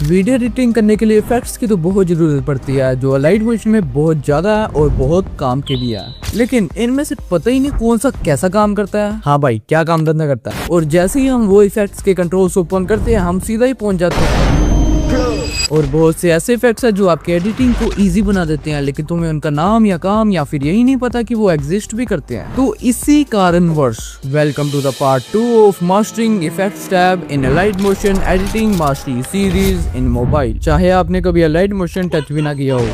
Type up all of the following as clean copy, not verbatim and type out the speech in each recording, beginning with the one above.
Video editing करने के लिए इफेक्ट्स की तो बहुत जरूरत पड़ती है जो लाइट मोशन में बहुत ज्यादा है और बहुत काम के भी है, लेकिन इनमें से पता ही नहीं कौन सा कैसा काम करता है। हाँ भाई, क्या काम धंधा करता है। और जैसे ही हम वो इफेक्ट्स के कंट्रोल्स ओपन करते हैं हम सीधा ही पहुंच जाते हैं। और बहुत से ऐसे इफेक्ट्स है जो आपके एडिटिंग को इजी बना देते हैं, लेकिन तुम्हें उनका नाम या काम या फिर यही नहीं पता कि वो एग्जिस्ट भी करते हैं। तो इसी कारणवश welcome to the part 2 of mastering effects tab in light motion editing mastery series in mobile. चाहे आपने कभी लाइट मोशन टच भी ना किया हो,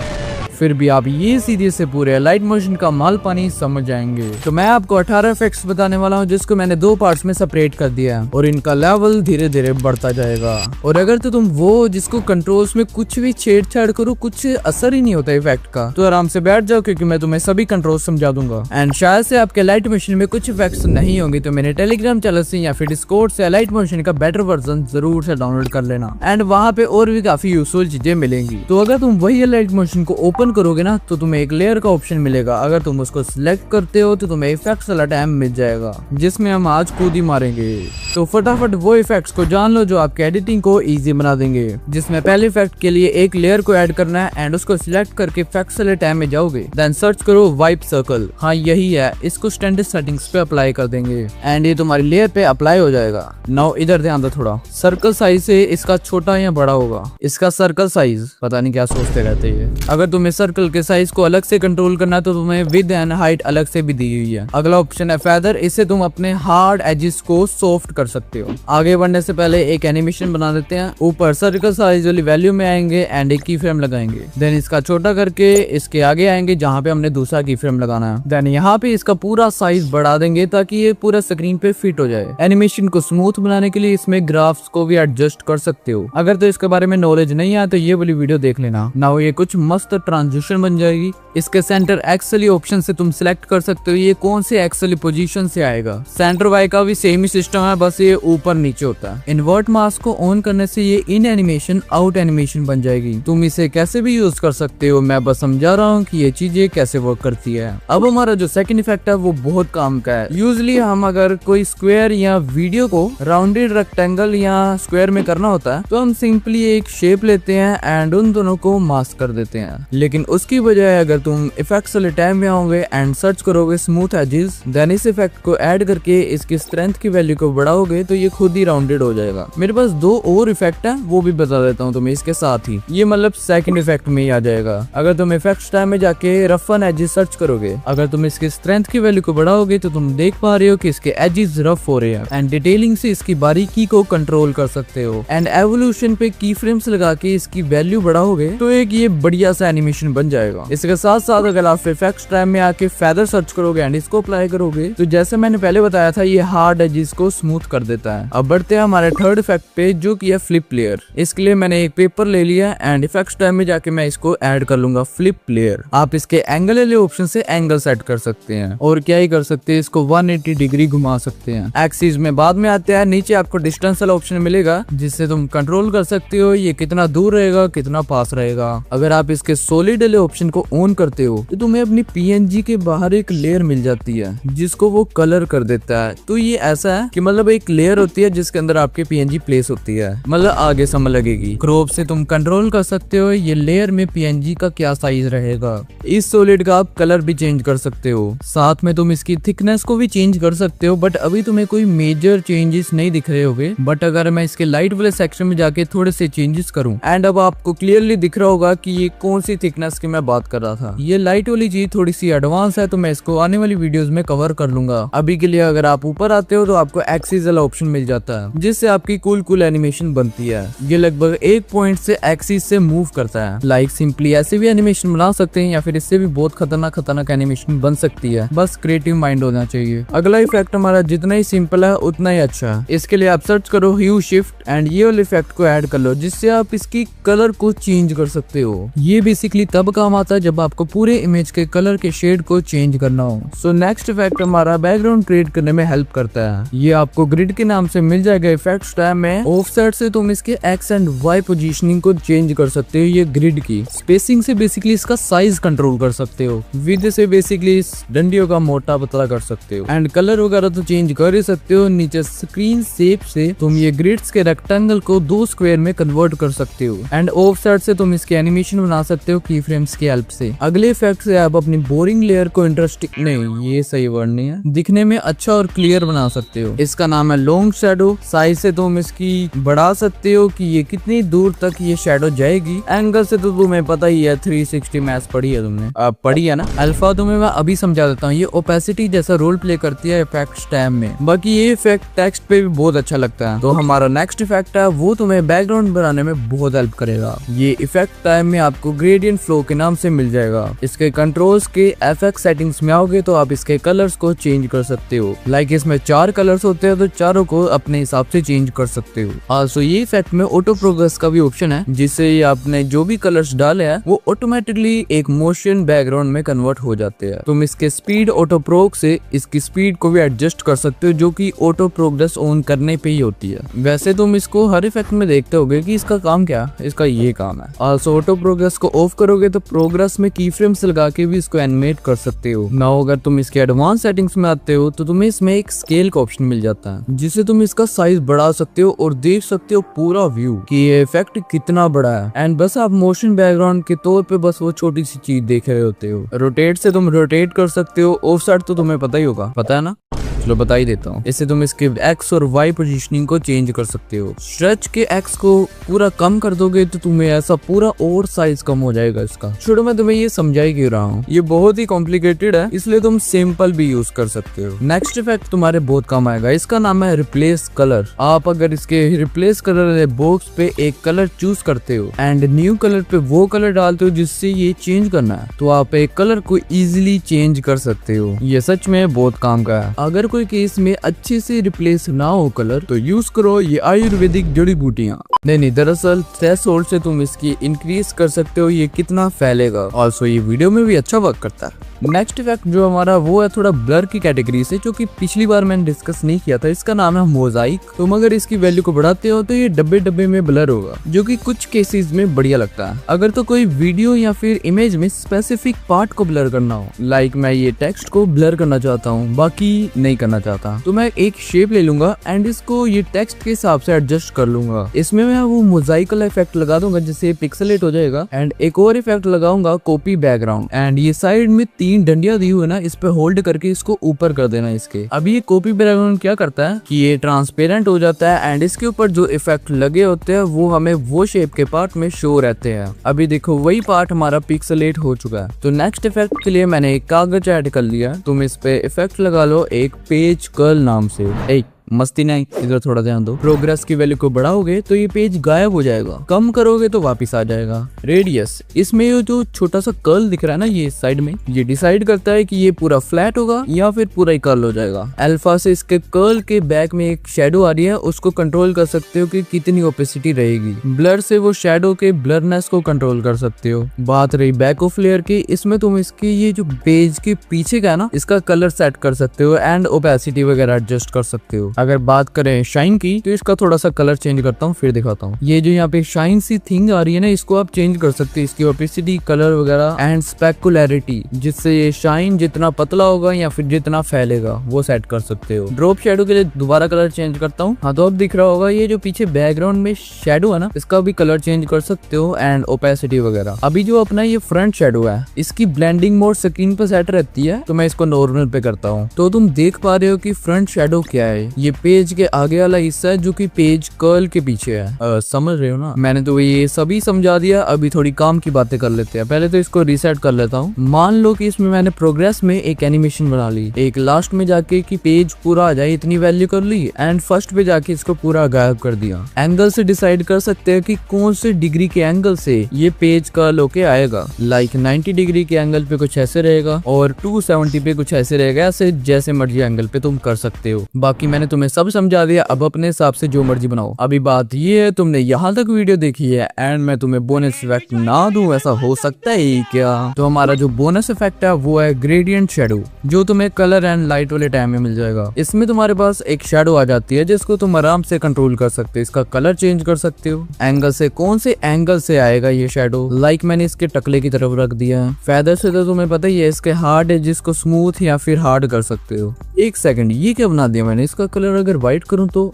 फिर भी आप ये सीरीज से पूरे लाइट मोशन का माल पानी समझ जाएंगे। तो मैं आपको 18 इफेक्ट्स बताने वाला हूँ जिसको मैंने 2 पार्ट्स में सेपरेट कर दिया है और इनका लेवल धीरे धीरे बढ़ता जाएगा। और अगर तो तुम वो जिसको कंट्रोल्स में कुछ भी छेड़छाड़ करो कुछ असर ही नहीं होता इफेक्ट का, तो आराम से बैठ जाओ क्योंकि मैं तुम्हें सभी कंट्रोल समझा दूंगा। एंड शायद से आपके लाइट मोशन में कुछ इफेक्ट्स नहीं होंगे तो मेरे टेलीग्राम चैनल से या फिर डिस्कॉर्ड से लाइट मोशन का बेटर वर्जन जरूर से डाउनलोड कर लेना। एंड वहाँ पे और भी काफी यूजफुल चीजें मिलेंगी। तो अगर तुम वही लाइट मोशन को ओपन करोगे ना तो तुम्हें एक लेयर का ऑप्शन मिलेगा। अगर तुम उसको सिलेक्ट करते हो तो तुम्हें इफेक्ट्स वाला टैब मिल जाएगा जिसमें हम आज कूद ही मारेंगे। तो फटाफट वो इफेक्ट्स को जान लो जो आपके एडिटिंग को इजी बना देंगे। जिसमें पहले इफेक्ट के लिए एक लेयर को ऐड करना है एंड उसको सिलेक्ट करके इफेक्ट्स वाले टैब में जाओगे। देन सर्च करो वाइप सर्कल। हाँ यही है, इसको स्टैंडर्ड सेटिंग्स पे अप्लाई कर देंगे एंड ये तुम्हारी लेयर पे अप्लाई हो जाएगा। नाउ इधर ध्यान दो, थोड़ा सर्कल साइज से इसका छोटा या बड़ा होगा। इसका सर्कल साइज पता नहीं क्या सोचते रहते हैं। अगर तुम्हें सर्कल के साइज को अलग से कंट्रोल करना है तो तुम्हें विड्थ एंड हाइट अलग से भी दी हुई है। अगला ऑप्शन है फेदर। इससे तुम अपने हार्ड एजेस को सॉफ्ट कर सकते हो। आगे बढ़ने से पहले एक एनिमेशन बना देते हैं। ऊपर सर्कल साइज वाली वैल्यू में आएंगे एंड एक की फ्रेम लगाएंगे। देन इसका छोटा करके इसके आगे आएंगे जहाँ पे हमने दूसरा की फ्रेम लगाना है। देन यहाँ पे इसका पूरा साइज बढ़ा देंगे ताकि ये पूरा स्क्रीन पे फिट हो जाए। एनिमेशन को स्मूथ बनाने के लिए इसमें ग्राफ्स को भी एडजस्ट कर सकते हो। अगर तो इसके बारे में नॉलेज नहीं है तो ये वाली वीडियो देख लेना। नाउ ये कुछ मस्त ट्रांजिशन बन जाएगी। इसके सेंटर एक्स वाली ऑप्शन से तुम सिलेक्ट कर सकते हो ये कौन से एक्स वाली पोजीशन से आएगा। सेंटर वाई का भी सेम ही सिस्टम है, बस ये ऊपर नीचे होता है। इन्वर्ट मास्क को ऑन करने से ये इन एनिमेशन आउट एनिमेशन बन जाएगी। तुम इसे कैसे भी यूज कर सकते हो, मैं बस समझा रहा हूँ कि ये चीजें कैसे वर्क करती है। अब हमारा जो सेकंड इफेक्ट है वो बहुत काम का है। यूजली हम अगर कोई स्क्वायर या वीडियो को राउंडेड रेक्टेंगल या स्क्वायर में करना होता है तो हम सिंपली एक शेप लेते हैं एंड उन दोनों को मास्क कर देते हैं। लेकिन उसकी बजाय अगर तुम इफेक्ट्स वाले टैब में आओगे एंड सर्च करोगे स्मूथ एजेस, देन इस इफेक्ट को ऐड करके इसकी स्ट्रेंथ की वैल्यू को बढ़ाओगे तो ये खुद ही राउंडेड हो जाएगा। मेरे पास 2 और इफेक्ट है वो भी बता देता हूँ तुम्हें इसके साथ ही। ये मतलब सेकंड इफेक्ट में ही आ जाएगा। अगर तुम इफेक्ट्स टैब में जाके रफ एंड एजेस सर्च करोगे, अगर तुम इसकी स्ट्रेंथ की वैल्यू को बढ़ाओगे तो तुम देख पा रहे हो कि इसके एजेस रफ हो रहे हैं एंड डिटेलिंग से इसकी बारीकी को कंट्रोल कर सकते हो। एंड एवोल्यूशन पे की फ्रेम्स लगा के इसकी वैल्यू बढ़ाओगे तो एक ये बढ़िया सा एनिमेशन बन जाएगा। इसके साथ साथ अगर आप इफेक्ट्स टैब में आके फेदर सर्च करोगे एंड इसको अप्लाई करोगे तो जैसे मैंने पहले बताया था ये हार्ड एजेस को स्मूथ कर देता है। अब बढ़ते हैं हमारे थर्ड इफेक्ट पे जो कि है फ्लिप लेयर। इसके लिए मैंने एक पेपर ले लिया एंड इफेक्ट्स टैब में जाके मैं इसको ऐड कर लूंगा फ्लिप लेयर। आप इसके एंगल वाले ऑप्शन से एंगल सेट कर सकते हैं और क्या ही कर सकते हैं, इसको 180 डिग्री घुमा सकते हैं। एक्सिस में बाद में आते हैं। नीचे आपको डिस्टेंस वाला ऑप्शन मिलेगा जिससे तुम कंट्रोल कर सकते हो ये कितना दूर रहेगा कितना पास रहेगा। अगर आप इसके सॉलिड वाले ऑप्शन को ऑन करते हो तो तुम्हें अपनी पीएनजी के बाहर एक लेयर मिल जाती है जिसको वो कलर कर देता है। तो ये ऐसा है कि मतलब एक लेयर होती है जिसके अंदर आपके पीएनजी प्लेस होती है, मतलब आगे समय लगेगी। क्रॉप से तुम कंट्रोल कर सकते हो ये लेयर में पीएनजी का क्या साइज रहेगा। इस सॉलिड का आप कलर भी चेंज कर सकते हो, साथ में तुम इसकी थिकनेस को भी चेंज कर सकते हो। बट अभी तुम्हें कोई मेजर चेंजेस नहीं दिख रहे होंगे। बट अगर मैं इसके लाइट वाले सेक्शन में जाके थोड़े से चेंजेस करूं एंड अब आपको क्लियरली दिख रहा होगा कि ये कौन सी थिकनेस की मैं बात कर रहा था। ये लाइट वाली चीज थोड़ी सी एडवांस है तो मैं इसको आने वाली वीडियोस में कवर कर लूंगा। अभी के लिए अगर आप ऊपर आते हो तो आपको एक्सिस वाला ऑप्शन मिल जाता है जिससे आपकी कूल एनिमेशन बनती है। ये लगभग एक पॉइंट से एक्सिस से मूव करता है। लाइक सिंपली ऐसे भी एनिमेशन बना सकते हैं या फिर इससे भी बहुत खतरनाक एनिमेशन बन सकती है, बस क्रिएटिव माइंड होना चाहिए। अगला इफेक्ट हमारा जितना ही सिंपल है उतना ही अच्छा है। इसके लिए आप सर्च करो ह्यू शिफ्ट एंड ये वाले इफेक्ट को ऐड कर लो जिससे आप इसकी कलर को चेंज कर सकते हो। ये बेसिकली तब काम आता है जब आपको पूरे इमेज के कलर के शेड को चेंज करना हो। सो नेक्स्ट इफेक्ट हमारा बैकग्राउंड क्रिएट करने में हेल्प करता है। ये आपको ग्रिड के नाम से मिल जाएगा इफेक्ट्स टैब में। ऑफसेट से तुम इसके एक्स एंड वाई पोजीशनिंग को चेंज कर सकते हो। ये ग्रिड की स्पेसिंग से बेसिकली इसका साइज कंट्रोल कर सकते हो। विद से बेसिकली इस डंडियों का मोटा पतला कर सकते हो। एंड कलर वगैरह तो चेंज कर ही सकते हो। नीचे स्क्रीन शेप से तुम ये ग्रिड्स के रेक्टेंगल को 2 स्क्वायर में कन्वर्ट कर सकते हो। एंड ऑफसेट से तुम इसके एनिमेशन बना सकते हो की फ्रेम्स की हेल्प से। अगले इफेक्ट से आप अपनी बोरिंग लेयर को इंटरेस्टिंग, नहीं ये सही वर्ड नहीं है, दिखने में अच्छा और क्लियर बना सकते हो। इसका नाम है लॉन्ग शैडो। साइज से तुम इसकी बढ़ा सकते हो कि ये कितनी दूर तक ये शैडो जाएगी। एंगल से तो तुम्हें पता ही है, 360 मैच पढ़ी है तुमने, पढ़ी है ना। अल्फा तुम्हें मैं अभी समझा देता हूँ। ये ओपेसिटी जैसा रोल प्ले करती है इफेक्ट्स टैब में। बाकी ये इफेक्ट टेक्स्ट पे भी बहुत अच्छा लगता है। तो हमारा नेक्स्ट इफेक्ट है वो तुम्हें बैकग्राउंड बनाने में बहुत हेल्प करेगा। ये इफेक्ट टैब में आपको ग्रेडियंट फ्लो के नाम से मिल जाएगा। इसके कंट्रोल्स के एफएक्स सेटिंग्स में आओगे तो आप इसके कलर्स को चेंज कर सकते हो। लाइक इसमें 4 कलर्स होते हैं तो चारों को अपने हिसाब से चेंज कर सकते हो। आल्सो ये इफेक्ट में ऑटो प्रोग्रेस का भी ऑप्शन है, जिससे आपने जो भी कलर्स डाले हैं वो ऑटोमेटिकली एक मोशन बैकग्राउंड में कन्वर्ट हो जाते हैं। तुम इसके स्पीड ऑटो प्रोग से इसकी स्पीड को भी एडजस्ट कर सकते हो, जो कि ऑटो प्रोग्रेस ऑन करने पे ही होती है। वैसे तुम इसको हर इफेक्ट में देखते होगे कि इसका काम क्या, इसका ये काम है। आल्सो ऑटो प्रोग्रेस को ऑफ करोगे तो प्रोग्रेस में की फ्रेम्स लगा के भी इसको एनिमेट कर सकते हो। ना अगर तुम इसके एडवांस सेटिंग्स में आते हो तो तुम्हें इसमें एक स्केल का ऑप्शन मिल जाता है, जिससे तुम इसका साइज बढ़ा सकते हो और देख सकते हो पूरा व्यू कि ये इफेक्ट कितना बड़ा है। एंड बस आप मोशन बैकग्राउंड के तौर पे बस वो छोटी सी चीज देख रहे होते हो। रोटेट से तुम रोटेट कर सकते हो। ऑफसेट तो तुम्हें पता ही होगा, पता है ना, चलो बता ही देता हूँ। इससे तुम इसके एक्स और वाई पोजीशनिंग को चेंज कर सकते हो। स्ट्रेच के एक्स को पूरा कम कर दोगे तो तुम्हें ऐसा पूरा और साइज कम हो जाएगा इसका। छोड़ो मैं तुम्हें ये समझा ही क्यों रहा हूँ, ये बहुत ही कॉम्प्लिकेटेड है, इसलिए तुम सिंपल भी यूज कर सकते हो। नेक्स्ट इफेक्ट तुम्हारे बहुत काम आएगा। इसका नाम है रिप्लेस कलर। आप अगर इसके रिप्लेस कलर बॉक्स पे एक कलर चूज करते हो एंड न्यू कलर पे वो कलर डालते हो जिससे ये चेंज करना है, तो आप एक कलर को इजिली चेंज कर सकते हो। ये सच में बहुत काम का है। अगर कोई केस में अच्छे से रिप्लेस ना हो कलर तो यूज करो ये आयुर्वेदिक जड़ी बूटियाँ। नहीं, दरअसल थ्रेशोल्ड से तुम इसकी इंक्रीज कर सकते हो ये कितना फैलेगा। ऑल्सो ये वीडियो में भी अच्छा वर्क करता है। नेक्स्ट इफेक्ट जो हमारा वो है थोड़ा ब्लर की कैटेगरी से, जो कि पिछली बार मैंने डिस्कस नहीं किया था। इसका नाम है मोजाइक। तुम अगर इसकी वैल्यू को बढ़ाते हो तो ये डब्बे डब्बे में ब्लर होगा, जो कि कुछ केसेस में बढ़िया लगता है। अगर तो कोई वीडियो या फिर इमेज में स्पेसिफिक पार्ट को ब्लर करना हो, लाइक मैं ये टेक्स्ट को ब्लर करना चाहता हूँ बाकी नहीं करना चाहता, तो मैं एक शेप ले लूंगा एंड इसको ये टेक्स्ट के हिसाब से एडजस्ट कर लूंगा। इसमें मैं वो मोजाइकल इफेक्ट लगा दूंगा जिससे पिक्सेलेट हो जाएगा। एंड एक और इफेक्ट लगाऊंगा कॉपी बैकग्राउंड। एंड ये साइड में 3 डंडियां दी हुई है ना, इस पे होल्ड करके इसको ऊपर कर देना इसके। अभी ये कॉपी बैकग्राउंड क्या करता है कि ये ट्रांसपेरेंट हो जाता है एंड इसके ऊपर जो इफेक्ट लगे होते हैं वो हमें वो शेप के पार्ट में शो रहते हैं। अभी देखो वही पार्ट हमारा पिक्सेलेट हो चुका है। तो नेक्स्ट इफेक्ट के लिए मैंने एक कागज ऐड कर लिया। तुम इस पे इफेक्ट लगा लो एक पेज कर्ल नाम से। मस्ती नहीं, इधर थोड़ा ध्यान दो। प्रोग्रेस की वैल्यू को बढ़ाओगे तो ये पेज गायब हो जाएगा, कम करोगे तो वापस आ जाएगा। रेडियस, इसमें ये जो छोटा सा कर्ल दिख रहा है ना ये साइड में, ये डिसाइड करता है कि ये पूरा फ्लैट होगा या फिर पूरा ही कर्ल हो जाएगा। अल्फा से इसके कर्ल के बैक में एक शेडो आ रही है, उसको कंट्रोल कर सकते हो कि कितनी ओपेसिटी रहेगी। ब्लर से वो शेडो के ब्लरनेस को कंट्रोल कर सकते हो। बात रही बैक ऑफ लेयर की, इसमें तुम इसके ये जो पेज के पीछे का है ना, इसका कलर सेट कर सकते हो एंड ओपेसिटी वगैरह एडजस्ट कर सकते हो। अगर बात करें शाइन की तो इसका थोड़ा सा कलर चेंज करता हूँ फिर दिखाता हूँ। ये जो यहाँ पे शाइन सी थिंग आ रही है ना, इसको आप चेंज कर सकते हैं, इसकी ओपेसिटी, कलर वगैरह एंड स्पेकुलैरिटी, जिससे ये शाइन जितना पतला होगा या फिर जितना फैलेगा वो सेट कर सकते हो। ड्रॉप शेडो के लिए दोबारा कलर चेंज करता हूँ। हाँ तो अब दिख रहा होगा ये जो पीछे बैकग्राउंड में शेडो है ना, इसका भी कलर चेंज कर सकते हो एंड ओपेसिटी वगैरह। अभी जो अपना ये फ्रंट शेडो है, इसकी ब्लेंडिंग मोड स्क्रीन पर सेट रहती है, तो मैं इसको नॉर्मल पे करता हूँ। तो तुम देख पा रहे हो कि फ्रंट शेडो क्या है। ये पेज के आगे वाला हिस्सा है जो कि पेज कर्ल के पीछे है। समझ रहे हो ना? मैंने तो ये सभी समझा दिया। अभी थोड़ी काम की बातें कर लेते हैं। पहले तो इसको रीसेट कर लेता हूँ। मान लो कि इसमें मैंने प्रोग्रेस में एक एनिमेशन बना ली, एक लास्ट में जाके कि पेज पूरा आ जाए इतनी वैल्यू कर ली एंड फर्स्ट पे जाके इसको पूरा गायब कर दिया। एंगल से डिसाइड कर सकते हैं कि कौन से डिग्री के एंगल से ये पेज कर्ल होके आएगा। लाइक 90 डिग्री के एंगल पे कुछ ऐसे रहेगा और 270 पे कुछ ऐसे रहेगा। ऐसे जैसे मर्जी एंगल पे तुम कर सकते हो। बाकी मैंने तुम्हें सब समझा दिया, अब अपने हिसाब से जो मर्जी बनाओ। अभी बात ये है, तुमने यहाँ तक वीडियो देखी है एंड मैं तुम्हें बोनस इफेक्ट ना दूं, ऐसा हो सकता है क्या? तो हमारा जो बोनस इफेक्ट है वो है ग्रेडियंट शेडो, जो तुम्हें कलर एंड लाइट वाले टाइम में मिल जाएगा। इसमें तुम्हारे पास एक शेडो आ जाती है जिसको तुम आराम से कंट्रोल कर सकते हो, इसका कलर चेंज कर सकते हो, एंगल से कौन से एंगल से आएगा ये शेडो। लाइक मैंने इसके टकले की तरफ रख दिया है। फेदर से तो तुम्हें पता ही है, इसके हार्ड है जिसको स्मूथ या फिर हार्ड कर सकते हो। एक सेकंड, ये क्या बना दिया मैंने? इसका कलर अगर व्हाइट करूं तो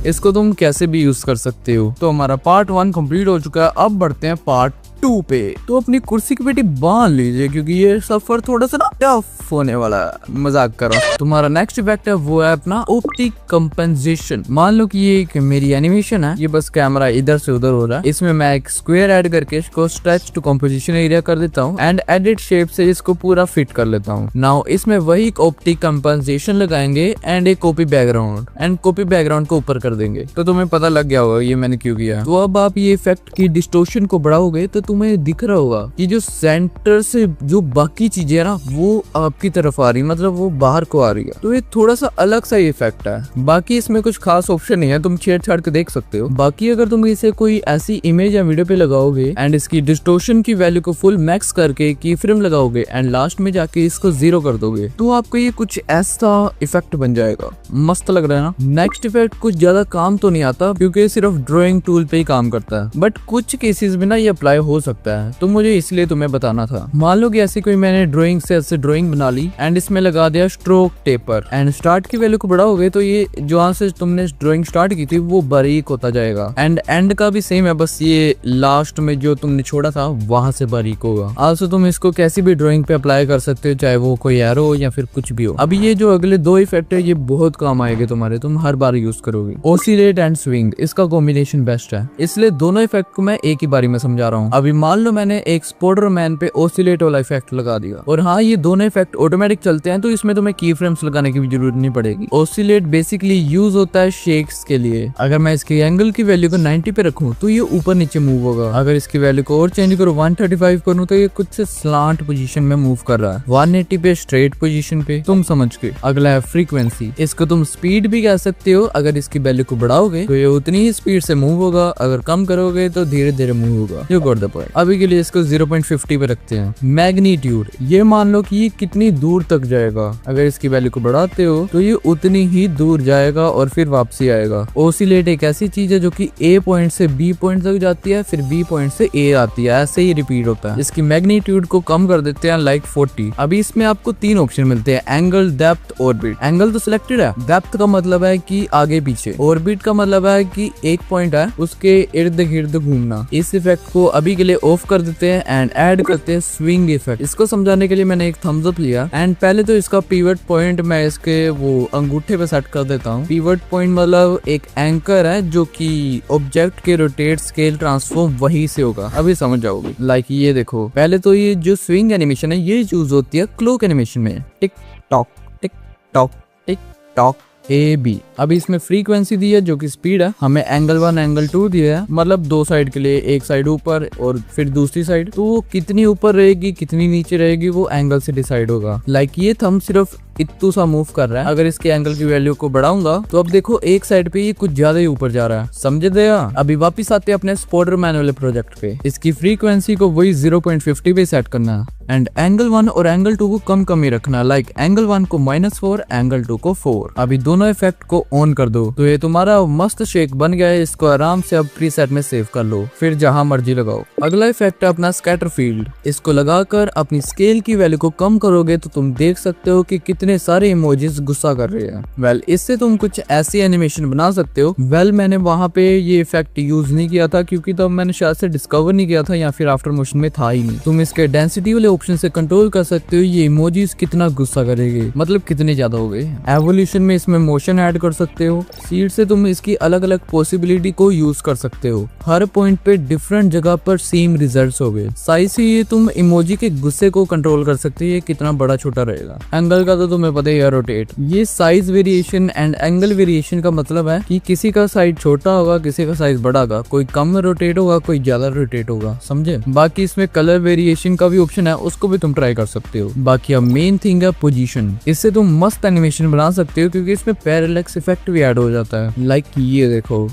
इसको तुम कैसे भी यूज कर सकते हो। तो हमारा पार्ट 1 कंप्लीट हो चुका है, अब बढ़ते हैं पार्ट 2 पे। तो अपनी कुर्सी की पेटी बांध लीजिए क्योंकि ये सफर थोड़ा सा ना टफ होने वाला है, मजाक करो। तुम्हारा नेक्स्ट इफेक्ट है वो है अपना ऑप्टिक कंपेंसेशन। मान लो कि ये एक मेरी एनिमेशन है, ये बस कैमरा इधर से उधर हो रहा है। इसमें मैं एक स्क्वायर ऐड करके इसको स्ट्रेच टू कंपोजिशन एरिया कर देता हूँ एंड एडिट शेप से इसको पूरा फिट कर लेता हूँ। नाउ इसमें वही ऑप्टिक कंपेंसेशन लगाएंगे एंड एक copy background, and copy background को ऊपर कर देंगे। तो तुम्हें पता लग गया होगा ये मैंने क्यों किया। तो अब आप ये इफेक्ट की डिस्टोर्शन को बढ़ाओगे तो तुम्हें दिख रहा होगा कि जो सेंटर से जो बाकी चीजें है ना वो आपकी तरफ आ रही, मतलब वो बाहर को आ रही है। तो ये थोड़ा सा अलग सा इफेक्ट है। बाकी इसमें कुछ खास ऑप्शन नहीं है, तुम छेड़छाड़ के देख सकते हो। बाकी अगर तुम इसे कोई ऐसी इमेज या वीडियो पे लगाओगे एंड इसकी डिस्टोर्शन की वैल्यू को फुल मैक्स करके की फ्रेम लगाओगे एंड लास्ट में जाके इसको 0 कर दोगे तो आपको ये कुछ ऐसा इफेक्ट बन जाएगा। मस्त लग रहा है ना। नेक्स्ट इफेक्ट कुछ ज्यादा काम तो नहीं आता क्योंकि सिर्फ ड्रॉइंग टूल पे ही काम करता है, बट कुछ केसेस में ना ये अप्लाई हो सकता है, तो मुझे इसलिए तुम्हें बताना था। मान लो कि ऐसी कोई मैंने ड्राइंग से ऐसे ड्राइंग बना ली एंड इसमें लगा दिया स्ट्रोक टेपर एंड स्टार्ट की वैल्यू को बढ़ाओगे तो ये जहाँ से तुमने ड्राइंग स्टार्ट की थी वो बारीक होता जाएगा एंड एंड का भी सेम है, बस ये लास्ट में जो तुमने छोड़ा था वहां से बारीक होगा। आल्सो तुम इसको कैसी भी ड्राइंग पे अप्लाई कर सकते हो, चाहे वो कोई एरो हो या फिर कुछ भी हो। अभी ये जो अगले 2 इफेक्ट है ये बहुत काम आएंगे तुम्हारे, तुम हर बार यूज करोगे। ओसिलेट एंड स्विंग, इसका कॉम्बिनेशन बेस्ट है, इसलिए दोनों इफेक्ट को मैं एक ही बारी में समझा रहा हूँ। अभी मान लो मैंने एक स्पाइडरमैन पे ओसिलेट वाला इफेक्ट लगा दिया, और हाँ ये दोनों इफेक्ट ऑटोमेटिक चलते हैं तो इसमें तुम्हें की फ्रेम्स लगाने की भी जरूरत नहीं पड़ेगी। ओसिलेट बेसिकली यूज होता है शेक्स के लिए। अगर मैं इसके एंगल की वैल्यू को 90 पे रखूं तो ये ऊपर नीचे मूव होगा। अगर इसकी वैल्यू को और चेंज करो 135 करूं तो ये कुछ से स्लांट पोजीशन में मूव कर रहा है। 180 पे स्ट्रेट पोजीशन पे, तुम समझ के। अगला है फ्रीक्वेंसी, इसको तुम स्पीड भी कह सकते हो। अगर इसकी वैल्यू को बढ़ाओगे तो ये उतनी ही स्पीड से मूव होगा, अगर कम करोगे तो धीरे धीरे मूव होगा। You got the point. अभी के लिए इसको 0.50 पे रखते हैं। मैग्नीट्यूड, ये मान लो कि ये कितनी दूर तक जाएगा, अगर इसकी वैल्यू को बढ़ाते हो तो ये उतनी ही दूर जाएगा और फिर वापसी आएगा। ओसिलेट एक ऐसी चीज है जो कि ए पॉइंट से बी पॉइंट तक जाती है, फिर बी पॉइंट से ए आती है, ऐसे ही रिपीट होता है। इसकी मैग्नीट्यूड को कम कर देते हैं लाइक 40। अभी इसमें आपको 3 ऑप्शन मिलते हैं, एंगल, डेप्थ, ऑर्बिट। एंगल तो सिलेक्टेड है, डेप्थ का मतलब है कि आगे पीछे, ऑर्बिट का मतलब है कि एक पॉइंट है उसके इर्द गिर्द घूमना। इस इफेक्ट को अभी के लिए ऑफ कर देते हैं एंड ऐड करते हैं स्विंग इफेक्ट। इसको समझाने के लिए मैंने एक थम्स अप लिया एंड पहले तो इसका पिवट पॉइंट मैं इसके वो अंगूठे पे सेट कर देता हूँ। पिवट पॉइंट मतलब एक एंकर है जो कि ऑब्जेक्ट के रोटेट, स्केल, ट्रांसफॉर्म वही से होगा। अभी समझ जाओगे। लाइक ये देखो, पहले तो ये जो स्विंग एनिमेशन है ये यूज होती है क्लॉक एनिमेशन में, tick tock tick tock tick tock A B. अभी इसमें फ्रीक्वेंसी दी है जो कि स्पीड है, हमें एंगल 1 एंगल 2 दिया है, मतलब 2 साइड के लिए, एक साइड ऊपर और फिर दूसरी साइड। तो वो कितनी ऊपर रहेगी कितनी नीचे रहेगी वो एंगल से डिसाइड होगा। लाइक ये थंब सिर्फ इतू सा मूव कर रहा है, अगर इसके एंगल की वैल्यू को बढ़ाऊंगा तो अब देखो एक साइड पे ये कुछ ज्यादा ही ऊपर जा रहा है, समझे दया। अभी वापिस आते हैं अपने स्पाइडरमैन वाले प्रोजेक्ट पे। इसकी फ्रीक्वेंसी को वही 0.50 पे सेट करना है एंड एंगल 1 और एंगल 2 को कम ही रखना, लाइक एंगल 1 को -4, एंगल 2 को 4। अभी दोनों इफेक्ट को ऑन कर दो तो ये तुम्हारा मस्त शेक बन गया है। इसको आराम से अब प्रीसेट में सेव कर लो, फिर जहां मर्जी लगाओ। अगला इफेक्ट है अपना स्कैटर फील्ड। इसको लगाकर अपनी स्केल की वैल्यू को कम करोगे तो तुम देख सकते हो कि कितने सारे इमोजीज गुस्सा कर रहे हैं। वेल इससे तुम कुछ ऐसी एनिमेशन बना सकते हो। वेल मैंने वहां पे ये इफेक्ट यूज नहीं किया था क्योंकि तब मैंने शायद से डिस्कवर नहीं किया था या फिर आफ्टर मोशन में था ही नहीं। तुम इसके डेंसिटी वाले ऑप्शन से कंट्रोल कर सकते हो ये इमोजीज कितना गुस्सा करेंगे, मतलब कितने ज्यादा हो गए। एवोल्यूशन में इसमें मोशन ऐड कर सकते हो। सीड से तुम इसकी अलग अलग पॉसिबिलिटी को यूज कर सकते हो। हर पॉइंट पे डिफरेंट जगह पर सेम रिजल्ट्स होंगे। साइज से ये तुम इमोजी के गुस्से को कंट्रोल कर सकते हो, ये कितना बड़ा छोटा रहेगा। एंगल का तो तुम्हें पता ही है रोटेट। ये size variation and angle variation का मतलब है कि किसी का साइज छोटा होगा, किसी का साइज बड़ा होगा, कोई कम रोटेट होगा, कोई ज्यादा रोटेट होगा, समझे। बाकी इसमें कलर वेरिएशन का भी ऑप्शन है, उसको भी तुम ट्राई कर सकते हो। बाकी अब मेन थिंग है पोजीशन। इससे तुम मस्त एनिमेशन बना सकते हो क्योंकि इसमें पैरेलैक्स इफेक्ट भी ऐड हो जाता है। लाइक ये देखो,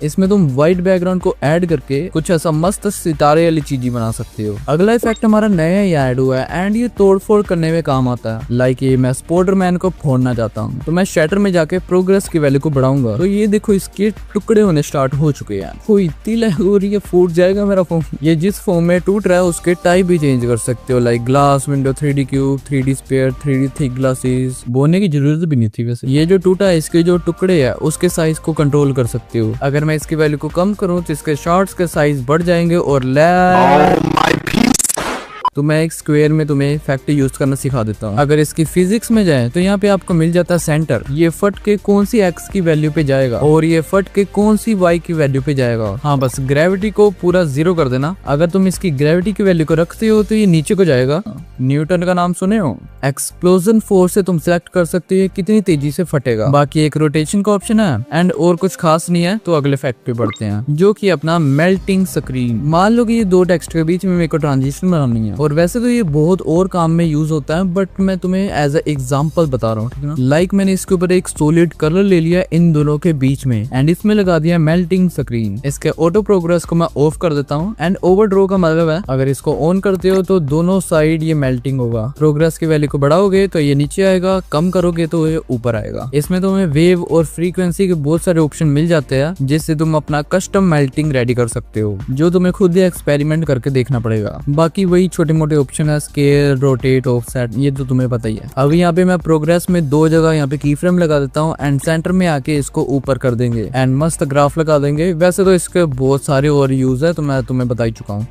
इसमें तुम व्हाइट बैकग्राउंड को ऐड करके कुछ ऐसा मस्त सितारे वाली चीज बना सकते हो। अगला इफेक्ट हमारा नया ही ऐड हुआ है एंड ये तोड़फोड़ करने में काम आता है। लाइक ये मैं स्पाइडरमैन को फोड़ना चाहता हूँ तो मैं शटर में जाके प्रोग्रेस की वैल्यू को बढ़ाऊंगा तो ये देखो इसके टुकड़े होने स्टार्ट हो चुके हैं। कोई इतनी लैग हो रही है, फूट जाएगा मेरा फोन। ये जिस फोन में टूट रहा है उसके टाइप भी चेंज कर सकते हो, like glass, window, 3D cube, 3D sphere, 3D thick glasses. बोलने की जरूरत भी नहीं थी वैसे। ये जो टूटा है इसके जो टुकड़े है उसके साइज को कंट्रोल कर सकते हो। अगर मैं इसकी वैल्यू को कम करूं तो इसके शॉर्ट्स के साइज बढ़ जाएंगे और तो मैं एक स्क्वायर में तुम्हें इफेक्ट यूज करना सिखा देता हूँ। अगर इसकी फिजिक्स में जाए तो यहाँ पे आपको मिल जाता है सेंटर। ये फट के कौन सी एक्स की वैल्यू पे जाएगा और ये फट के कौन सी वाई की वैल्यू पे जाएगा। हाँ, बस ग्रेविटी को पूरा 0 कर देना। अगर तुम इसकी ग्रेविटी की वैल्यू को रखते हो तो ये नीचे को जाएगा। न्यूटन का नाम सुने हो। एक्सप्लोजन फोर्स से तुम सिलेक्ट कर सकते हो कितनी तेजी से फटेगा। बाकी एक रोटेशन का ऑप्शन है एंड और कुछ खास नहीं है। तो अगले फैक्ट पे बढ़ते हैं जो कि अपना मेल्टिंग स्क्रीन। मान लो कि ये दो टेक्स्ट के बीच में मेरे को ट्रांजिशन बनानी है और वैसे तो ये बहुत और काम में यूज होता है बट मैं तुम्हें एज ए एग्जांपल बता रहा हूँ, ठीक है ना। लाइक मैंने इसके ऊपर एक सॉलिड कलर ले लिया इन दोनों के बीच में एंड इसमें लगा दिया मेल्टिंग स्क्रीन। इसके ऑटो प्रोग्रेस को मैं ऑफ कर देता हूँ एंड ओवर ड्रॉ का मतलब है अगर इसको ऑन करते हो तो दोनों साइड ये मेल्टिंग होगा। प्रोग्रेस की वैल्यू को बढ़ाओगे तो ये नीचे आएगा, कम करोगे तो ये ऊपर आएगा। इसमें तुम्हें वेव और फ्रीक्वेंसी के बहुत सारे ऑप्शन मिल जाते हैं जिससे तुम अपना कस्टम मेल्टिंग रेडी कर सकते हो जो तुम्हें खुद ही एक्सपेरिमेंट करके देखना पड़ेगा। बाकी वही छोटे मोटे ऑप्शन है, स्केल, रोटेट, ऑफसेट, ये तो तुम्हें पता ही है। अब यहाँ पे मैं प्रोग्रेस में 2 जगह यहाँ पे की फ्रेम लगा देता हूँ एंड सेंटर में आके इसको ऊपर कर देंगे एंड मस्त ग्राफ लगा देंगे। वैसे तो इसके बहुत सारे और यूज है तो मैं तुम्हें बता ही चुका हूँ।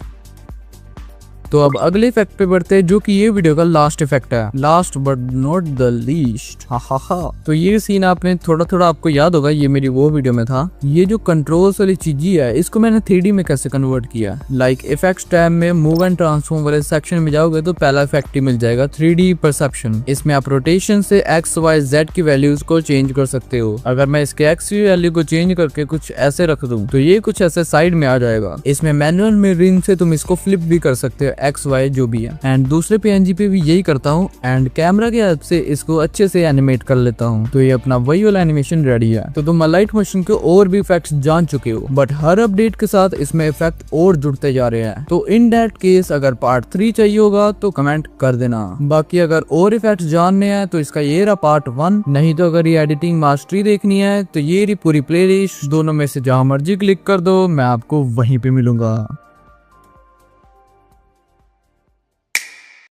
तो अब अगले इफेक्ट पे बढ़ते हैं जो कि ये वीडियो का लास्ट इफेक्ट है, last but not the least. हा। तो ये सीन आपने थोड़ा आपको याद होगा, ये मेरी वो वीडियो में था। ये जो कंट्रोल्स वाली चीज है इसको मैंने 3D में कैसे कन्वर्ट किया। लाइक इफेक्ट्स टैब में मूव एंड ट्रांसफॉर्म वाले सेक्शन में जाओगे तो पहला इफेक्ट ही मिल जाएगा 3D परसेप्शन। इसमें आप रोटेशन से XYZ की वैल्यूज को चेंज कर सकते हो। अगर मैं इसके X की वैल्यू को चेंज करके कुछ ऐसे रख दूं तो ये कुछ ऐसे साइड में आ जाएगा। इसमें मैनुअल मिररिंग से तुम इसको फ्लिप भी कर सकते हो, XY जो भी है। एंड दूसरे PNG पे भी यही करता हूँ एंड कैमरा के हेल्प से इसको अच्छे से एनिमेट कर लेता हूँ। तो ये अपना वही वाला एनिमेशन रेडी है। तो तुम लाइट मोशन के और भी इफेक्ट्स जान चुके हो बट हर अपडेट के साथ इसमें इफेक्ट और जुड़ते जा रहे हैं। तो इन दैट केस अगर पार्ट 3 चाहिए होगा तो कमेंट कर देना। बाकी अगर और इफेक्ट्स जानने हैं तो इसका ये रहा पार्ट 1। नहीं तो अगर ये एडिटिंग मास्टरी देखनी है तो ये रही पूरी प्लेलिस्ट। दोनों में से जहां मर्जी क्लिक कर दो, मैं आपको वहीं पे मिलूंगा।